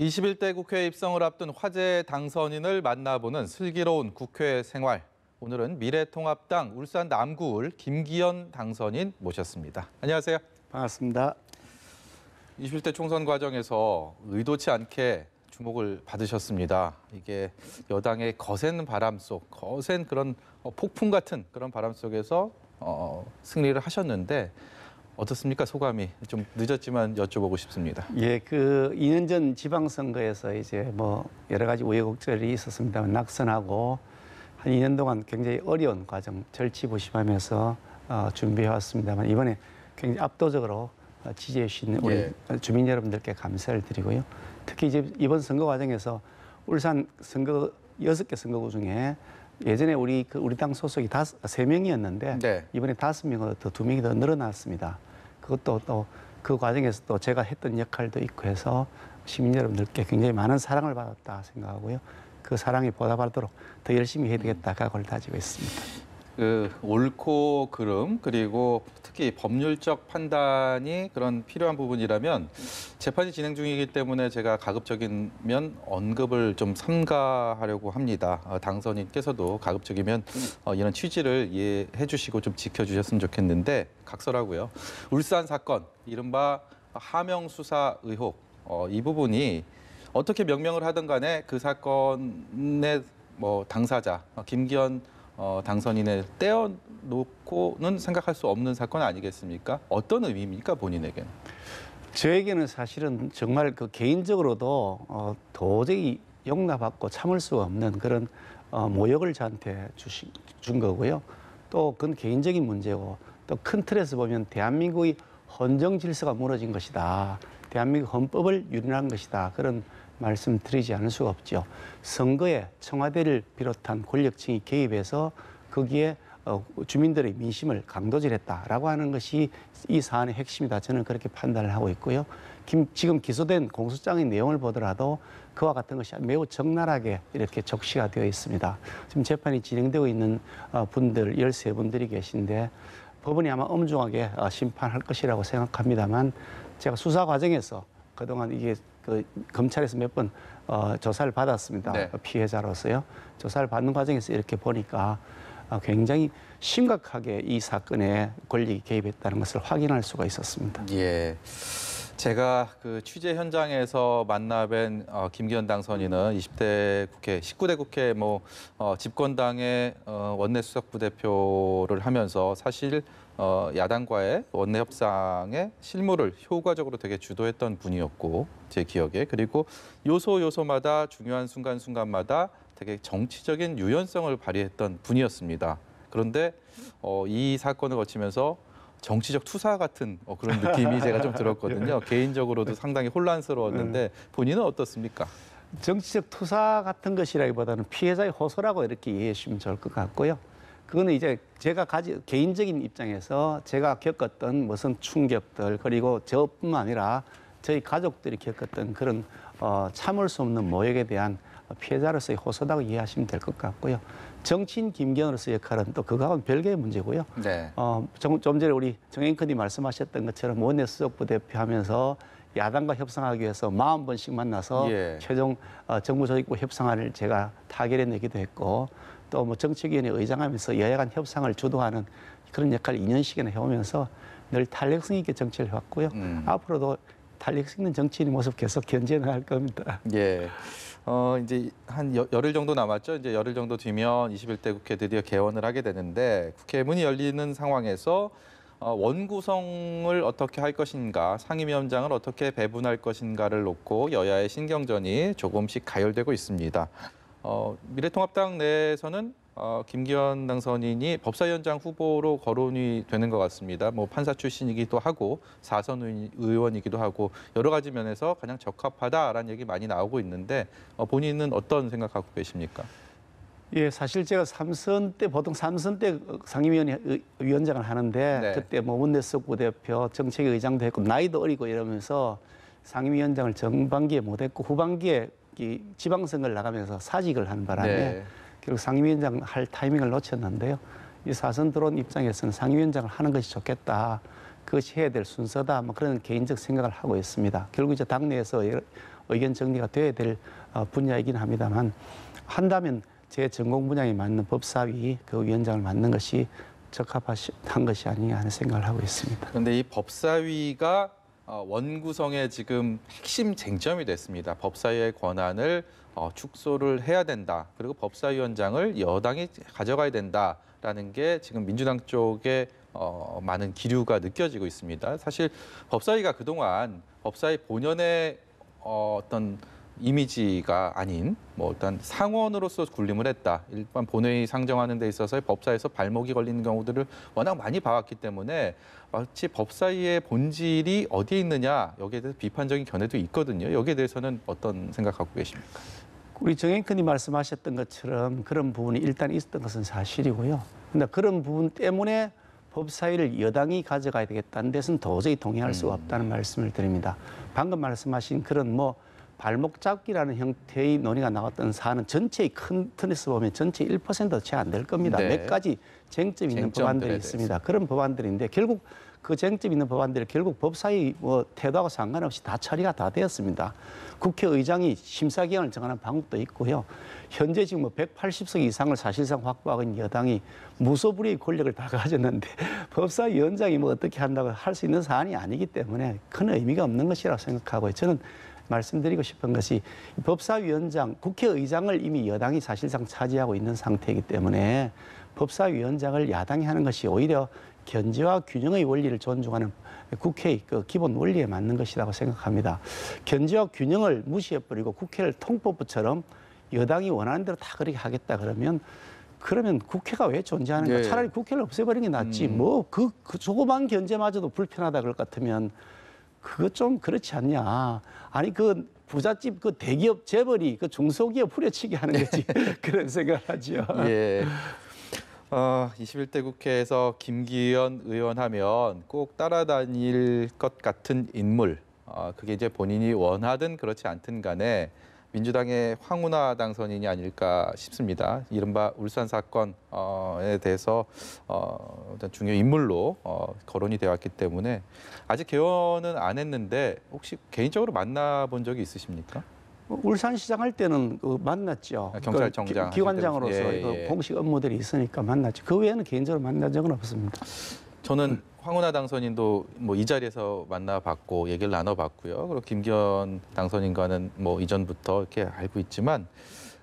21대 국회 입성을 앞둔 화제 당선인을 만나보는 슬기로운 국회 생활. 오늘은 미래통합당 울산 남구을 김기현 당선인 모셨습니다. 안녕하세요. 반갑습니다. 21대 총선 과정에서 의도치 않게 주목을 받으셨습니다. 이게 여당의 거센 바람 속, 거센 그런 폭풍 같은 그런 바람 속에서 승리를 하셨는데 어떻습니까? 소감이 좀 늦었지만 여쭤보고 싶습니다. 예, 2년 전 지방선거에서 이제 여러 가지 우여곡절이 있었습니다만 낙선하고 한 2년 동안 굉장히 어려운 과정 절치부심하면서 준비해 왔습니다만 이번에 굉장히 압도적으로 지지해 주신 우리 주민 여러분들께 감사를 드리고요. 특히 이제 이번 선거 과정에서 울산 선거 6개 선거구 중에 예전에 우리 당 소속이 3명이었는데 이번에 5명으로 더 2명이 더 늘어났습니다. 그것도 또 그 과정에서 또 제가 했던 역할도 있고 해서 시민 여러분들께 굉장히 많은 사랑을 받았다 생각하고요. 그 사랑에 보답하도록 더 열심히 해야 되겠다 각오를 다지고 있습니다. 옳고 그름 그리고 특히 법률적 판단이 그런 필요한 부분이라면 재판이 진행 중이기 때문에 제가 가급적이면 언급을 좀 삼가하려고 합니다. 당선인께서도 가급적이면 이런 취지를 이해해 주시고 좀 지켜주셨으면 좋겠는데 각설하고요. 울산 사건, 이른바 하명 수사 의혹, 이 부분이 어떻게 명명을 하든 간에 그 사건의 당사자 김기현 당선인을 떼어놓고는 생각할 수 없는 사건 아니겠습니까? 어떤 의미입니까, 본인에게는? 저에게는 사실은 정말 개인적으로도 도저히 용납하고 참을 수가 없는 그런 모욕을 저한테 준 거고요. 또 그건 개인적인 문제고 또 큰 틀에서 보면 대한민국의 헌정 질서가 무너진 것이다. 대한민국 헌법을 유린한 것이다. 그런 말씀 드리지 않을 수가 없죠. 선거에 청와대를 비롯한 권력층이 개입해서 거기에 주민들의 민심을 강도질했다라고 하는 것이 이 사안의 핵심이다. 저는 그렇게 판단을 하고 있고요. 지금 기소된 공소장의 내용을 보더라도 그와 같은 것이 매우 적나라하게 이렇게 적시가 되어 있습니다. 지금 재판이 진행되고 있는 분들 13분들이 계신데 법원이 아마 엄중하게 심판할 것이라고 생각합니다만 제가 수사 과정에서 그동안 이게 검찰에서 몇 번 조사를 받았습니다. 피해자로서요. 조사를 받는 과정에서 이렇게 보니까 굉장히 심각하게 이 사건에 권력이 개입했다는 것을 확인할 수가 있었습니다. 예. 제가 취재 현장에서 만나뵌 김기현 당선인은 20대 국회, 19대 국회 집권당의 원내 수석 부대표를 하면서 사실 야당과의 원내 협상의 실무를 효과적으로 되게 주도했던 분이었고 제 기억에 그리고 요소마다 중요한 순간순간마다 되게 정치적인 유연성을 발휘했던 분이었습니다. 그런데 이 사건을 거치면서 정치적 투사 같은 그런 느낌이 제가 좀 들었거든요. 개인적으로도 상당히 혼란스러웠는데 본인은 어떻습니까? 정치적 투사 같은 것이라기보다는 피해자의 호소라고 이렇게 이해해 주시면 좋을 것 같고요. 그거는 이제 제가 개인적인 입장에서 제가 겪었던 무슨 충격들 그리고 저뿐만 아니라 저희 가족들이 겪었던 그런 참을 수 없는 모욕에 대한 피해자로서의 호소다고 이해하시면 될 것 같고요. 정치인 김기현으로서의 역할은 또 그거하고는 별개의 문제고요. 좀 전에 우리 정 앵커님 말씀하셨던 것처럼 원내 수석 부대표 하면서 야당과 협상하기 위해서 40번씩 만나서 최종 정부 조직부 협상안을 제가 타결해내기도 했고 또 정책위원회 의장하면서 여야 간 협상을 주도하는 그런 역할을 2년씩이나 해오면서 늘 탄력성 있게 정치를 해왔고요. 앞으로도 탄력성 있는 정치인의 모습 계속 견지해 나갈 겁니다. 예. 이제 한 열흘 정도 남았죠. 이제 열흘 정도 뒤면 21대 국회 드디어 개원을 하게 되는데 국회 문이 열리는 상황에서 원구성을 어떻게 할 것인가, 상임위원장을 어떻게 배분할 것인가를 놓고 여야의 신경전이 조금씩 가열되고 있습니다. 미래통합당 내에서는 김기현 당선인이 법사위원장 후보로 거론이 되는 것 같습니다. 판사 출신이기도 하고 4선 의원이기도 하고 여러 가지 면에서 가장 적합하다라는 얘기 많이 나오고 있는데 본인은 어떤 생각하고 계십니까? 예, 사실 제가 보통 3선 때 상임위원장을 하는데 그때 원내수석 부대표, 정책위 의장도 했고 나이도 어리고 이러면서 상임위원장을 전반기에 못했고 후반기에 지방선거를 나가면서 사직을 하는 바람에 결국 상임위원장 할 타이밍을 놓쳤는데요. 이 4선 들어온 입장에서는 상임위원장을 하는 것이 좋겠다. 그것이 해야 될 순서다. 그런 개인적 생각을 하고 있습니다. 결국 이제 당내에서 의견 정리가 돼야 될 분야이긴 합니다만 한다면 제 전공 분야에 맞는 법사위 그 위원장을 맡는 것이 적합한 것이 아니냐 하는 생각을 하고 있습니다. 그런데 이 법사위가 원구성의 지금 핵심 쟁점이 됐습니다. 법사위의 권한을 축소를 해야 된다. 그리고 법사위원장을 여당이 가져가야 된다라는 게 지금 민주당 쪽에 많은 기류가 느껴지고 있습니다. 사실 법사위가 그동안 법사위 본연의 어떤 이미지가 아닌 뭐 일단 상원으로서 군림을 했다. 일반 본회의 상정하는 데 있어서 법사위에서 발목이 걸리는 경우들을 워낙 많이 봐왔기 때문에 마치 법사위의 본질이 어디에 있느냐 여기에 대해서 비판적인 견해도 있거든요. 여기에 대해서는 어떤 생각 갖고 계십니까? 우리 정앵커님 말씀하셨던 것처럼 그런 부분이 일단 있었던 것은 사실이고요. 근데 그런 부분 때문에 법사위를 여당이 가져가야 되겠다는 데서는 도저히 동의할 수가 없다는 말씀을 드립니다. 방금 말씀하신 그런 뭐 발목 잡기라는 형태의 논의가 나왔던 사안은 전체의 큰 틀에서 보면 전체 1%도 채 안 될 겁니다. 네. 몇 가지 쟁점이 있는 법안들이 있습니다. 그런 법안들인데 결국 그 쟁점 있는 법안들이 결국 법사위 뭐 태도하고 상관없이 다 처리가 다 되었습니다. 국회의장이 심사기한을 정하는 방법도 있고요. 현재 지금 뭐 180석 이상을 사실상 확보하고 있는 여당이 무소불위의 권력을 다 가졌는데 법사위원장이 뭐 어떻게 한다고 할 수 있는 사안이 아니기 때문에 큰 의미가 없는 것이라고 생각하고요. 저는 말씀드리고 싶은 것이 법사위원장, 국회의장을 이미 여당이 사실상 차지하고 있는 상태이기 때문에 법사위원장을 야당이 하는 것이 오히려 견제와 균형의 원리를 존중하는 국회의 그 기본 원리에 맞는 것이라고 생각합니다. 견제와 균형을 무시해버리고 국회를 통법부처럼 여당이 원하는 대로 다 그렇게 하겠다 그러면 국회가 왜 존재하는가? 네. 차라리 국회를 없애버리는 게 낫지. 뭐 그 조그만 견제마저도 불편하다 그럴 것 같으면 그거 좀 그렇지 않냐. 아니 그 부잣집 그 대기업 재벌이 그 중소기업 후려치기 하는 거지. 그런 생각을 하죠. 예. 21대 국회에서 김기현 의원 하면 꼭 따라다닐 것 같은 인물. 그게 이제 본인이 원하든 그렇지 않든 간에 민주당의 황운하 당선인이 아닐까 싶습니다. 이른바 울산 사건에 대해서 일단 중요 인물로 거론이 되어 왔기 때문에 아직 개원은 안 했는데 혹시 개인적으로 만나본 적이 있으십니까? 울산시장 할 때는 만났죠. 경찰청장 기관장으로서 예. 공식 업무들이 있으니까 만났죠. 그 외에는 개인적으로 만난 적은 없습니다. 저는 황운하 당선인도 뭐 이 자리에서 만나봤고 얘기를 나눠봤고요. 그리고 김기현 당선인과는 뭐 이전부터 이렇게 알고 있지만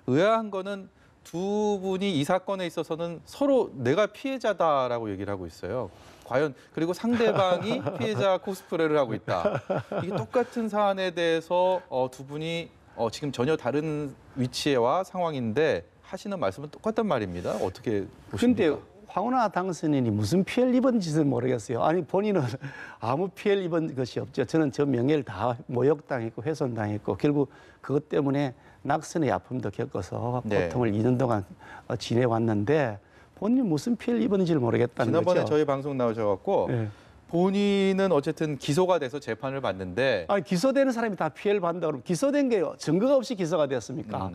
의아한 거는 두 분이 이 사건에 있어서는 서로 내가 피해자다라고 얘기를 하고 있어요. 과연 그리고 상대방이 피해자 코스프레를 하고 있다. 이게 똑같은 사안에 대해서 두 분이 지금 전혀 다른 위치와 상황인데 하시는 말씀은 똑같단 말입니다. 어떻게 보십니까? 근데 황운하 당선인이 무슨 피해를 입은지는 모르겠어요. 아니 본인은 아무 피해를 입은 것이 없죠. 저는 저 명예를 다 모욕당했고 훼손당했고 결국 그것 때문에 낙선의 아픔도 겪어서 고통을 2년 동안 지내왔는데 본인이 무슨 피해를 입은지를 모르겠다는 지난번에 거죠. 저희 방송 나오셔갖고 네. 본인은 어쨌든 기소가 돼서 재판을 받는데 아니 기소되는 사람이 다 피해를 받는다 그러면 기소된 게 증거가 없이 기소가 되었습니까?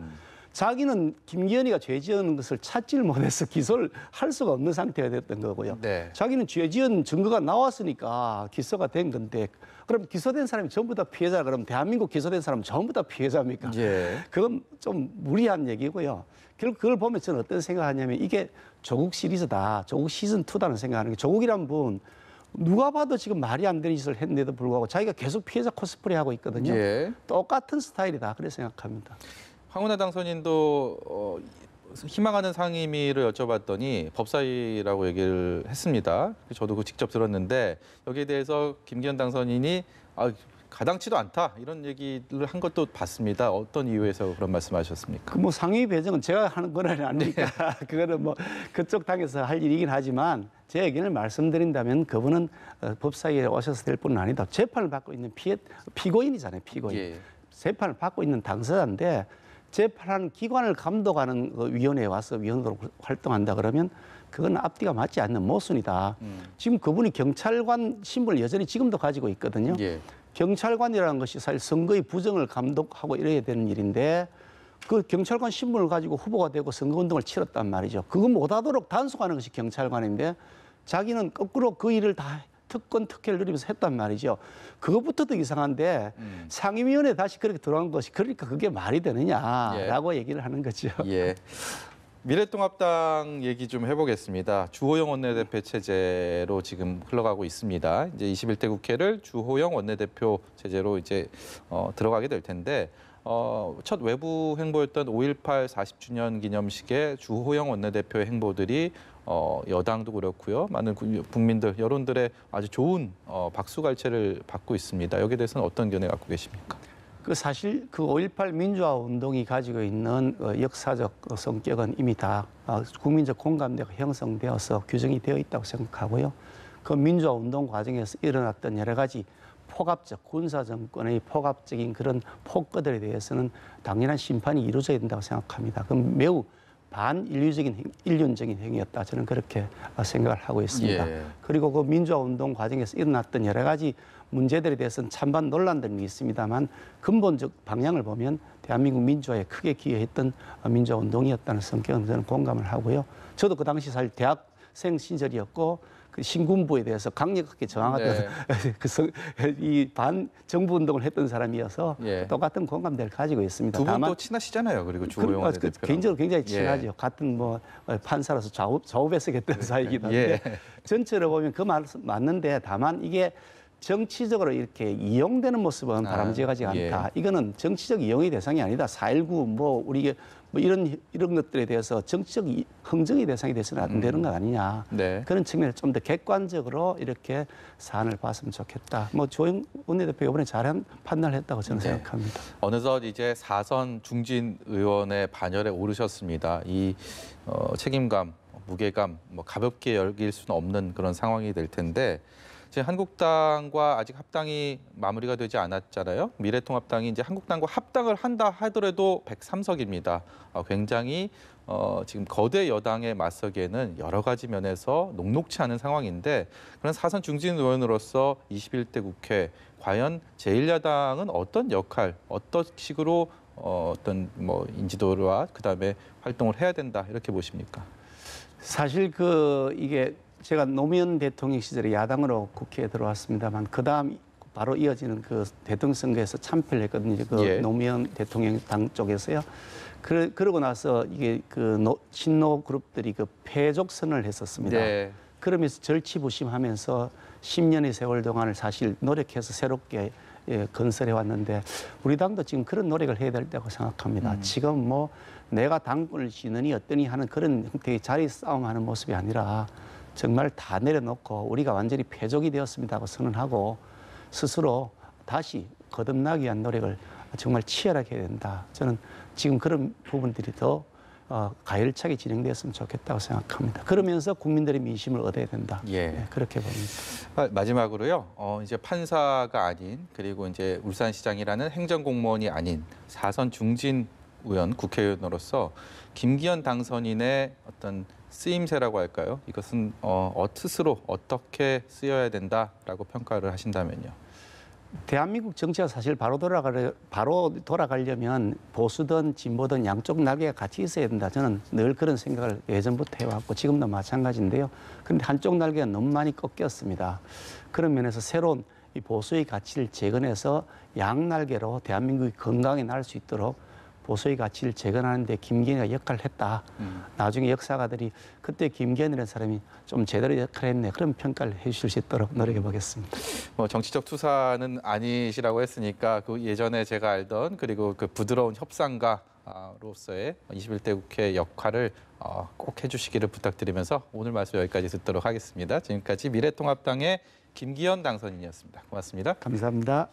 자기는 김기현이가 죄 지은 것을 찾지를 못해서 기소를 할 수가 없는 상태가 됐던 거고요. 네. 자기는 죄 지은 증거가 나왔으니까 기소가 된 건데 그럼 기소된 사람이 전부 다 피해자 그럼 대한민국 기소된 사람은 전부 다 피해자입니까? 예. 그건 좀 무리한 얘기고요. 결국 그걸 보면 저는 어떤 생각하냐면 이게 조국 시리즈다. 조국 시즌2다는 생각하는 게 조국이란 분 누가 봐도 지금 말이 안 되는 짓을 했는데도 불구하고 자기가 계속 피해자 코스프레 하고 있거든요. 예. 똑같은 스타일이다. 그렇게 생각합니다. 황운하 당선인도 희망하는 상임위를 여쭤봤더니 법사위라고 얘기를 했습니다. 저도 그거 직접 들었는데 여기에 대해서 김기현 당선인이 가당치도 않다 이런 얘기를 한 것도 봤습니다. 어떤 이유에서 그런 말씀하셨습니까? 그 뭐 상위 배정은 제가 하는 건 아니니까 그거는 뭐 그쪽 당에서 할 일이긴 하지만 제 의견을 말씀드린다면 그분은 법사위에 오셔서 될 분은 아니다. 재판을 받고 있는 피고인이잖아요. 피고인. 예. 재판을 받고 있는 당사자인데 재판하는 기관을 감독하는 위원회에 와서 위원으로 활동한다 그러면 그건 앞뒤가 맞지 않는 모순이다. 지금 그분이 경찰관 신분을 여전히 지금도 가지고 있거든요. 예. 경찰관이라는 것이 사실 선거의 부정을 감독하고 이래야 되는 일인데 그 경찰관 신분을 가지고 후보가 되고 선거운동을 치렀단 말이죠. 그거 못하도록 단속하는 것이 경찰관인데 자기는 거꾸로 그 일을 다 특권 특혜를 누리면서 했단 말이죠. 그것부터도 이상한데 상임위원회 다시 그렇게 들어간 것이 그러니까 그게 말이 되느냐라고 얘기를 하는 거죠. 예. 미래통합당 얘기 좀 해보겠습니다. 주호영 원내대표 체제로 지금 흘러가고 있습니다. 이제 21대 국회를 주호영 원내대표 체제로 이제 들어가게 될 텐데 첫 외부 행보였던 5.18 40주년 기념식에 주호영 원내대표의 행보들이 여당도 그렇고요. 많은 국민들, 여론들의 아주 좋은 박수갈채를 받고 있습니다. 여기에 대해서는 어떤 견해 갖고 계십니까? 그 사실 그 5.18 민주화 운동이 가지고 있는 역사적 성격은 이미 다 국민적 공감대가 형성되어서 규정이 되어 있다고 생각하고요. 그 민주화 운동 과정에서 일어났던 여러 가지 폭압적 군사 정권의 폭압적인 그런 폭거들에 대해서는 당연한 심판이 이루어져야 된다고 생각합니다. 그럼 매우 반인륜적인 행위였다. 저는 그렇게 생각을 하고 있습니다. 예. 그리고 그 민주화 운동 과정에서 일어났던 여러 가지 문제들에 대해서는 찬반 논란들이 있습니다만 근본적 방향을 보면 대한민국 민주화에 크게 기여했던 민주화 운동이었다는 성격은 저는 공감을 하고요. 저도 그 당시 사실 대학생 시절이었고 그 신군부에 대해서 강력하게 저항하던 이 반정부 운동을 했던 사람이어서 예. 똑같은 공감대를 가지고 있습니다. 두 분도 친하시잖아요. 그리고 주호영 원내대표. 개인적으로 굉장히 친하죠. 같은 뭐 판사로서 좌우배석했던 사이이긴 한데 전체로 보면 그 말 맞는데 다만 이게 정치적으로 이렇게 이용되는 모습은 바람직하지 않다. 이거는 정치적 이용의 대상이 아니다. 4.19 뭐 우리 뭐 이런 것들에 대해서 정치적 흥정의 대상이 돼서는 안 되는 거 아니냐. 그런 측면을 좀 더 객관적으로 이렇게 사안을 봤으면 좋겠다. 뭐 조영 원내대표가 이번에 잘한 판단을 했다고 저는 생각합니다. 어느덧 이제 4선 중진 의원의 반열에 오르셨습니다. 이 책임감, 무게감, 뭐 가볍게 여길 수는 없는 그런 상황이 될 텐데. 지금 한국당과 아직 합당이 마무리가 되지 않았잖아요. 미래통합당이 이제 한국당과 합당을 한다 하더라도 103석입니다. 굉장히 지금 거대 여당에 맞서기에는 여러 가지 면에서 녹록치 않은 상황인데 그런 4선 중진 의원으로서 21대 국회 과연 제1야당은 어떤 역할, 어떤 식으로 어떤 뭐 인지도와 그다음에 활동을 해야 된다 이렇게 보십니까? 사실 이게 제가 노무현 대통령 시절에 야당으로 국회에 들어왔습니다만 그 다음 바로 이어지는 그 대통령 선거에서 참패를 했거든요. 노무현 대통령 당 쪽에서요. 그러고 나서 이게 친노 그룹들이 패족선을 했었습니다. 그러면서 절치부심하면서 10년의 세월 동안을 사실 노력해서 새롭게 건설해 왔는데 우리 당도 지금 그런 노력을 해야 된다고 생각합니다. 지금 뭐 내가 당권을 쥐느니 어떠니 하는 그런 형태의 자리 싸움하는 모습이 아니라 정말 다 내려놓고 우리가 완전히 패족이 되었습니다 하고 선언하고 스스로 다시 거듭나기 위한 노력을 정말 치열하게 해야 된다. 저는 지금 그런 부분들이 더 가열차게 진행되었으면 좋겠다고 생각합니다. 그러면서 국민들의 민심을 얻어야 된다. 그렇게 봅니다. 마지막으로요. 이제 판사가 아닌 그리고 이제 울산시장이라는 행정공무원이 아닌 4선 중진 의원 국회의원으로서 김기현 당선인의 어떤 쓰임새라고 할까요? 이것은 스스로 어떻게 쓰여야 된다라고 평가를 하신다면요. 대한민국 정치가 사실 바로 돌아가려면 보수든 진보든 양쪽 날개가 같이 있어야 된다. 저는 늘 그런 생각을 예전부터 해왔고 지금도 마찬가지인데요. 그런데 한쪽 날개가 너무 많이 꺾였습니다. 그런 면에서 새로운 이 보수의 가치를 재건해서 양날개로 대한민국이 건강하게 날 수 있도록 보수의 가치를 재건하는 데 김기현이가 역할을 했다. 나중에 역사가들이 그때 김기현이라는 사람이 좀 제대로 역할을 했네. 그런 평가를 해 주실 수 있도록 노력해 보겠습니다. 뭐 정치적 투사는 아니시라고 했으니까 그 예전에 제가 알던 그리고 그 부드러운 협상가로서의 21대 국회 역할을 꼭 해주시기를 부탁드리면서 오늘 말씀 여기까지 듣도록 하겠습니다. 지금까지 미래통합당의 김기현 당선인이었습니다. 고맙습니다. 감사합니다.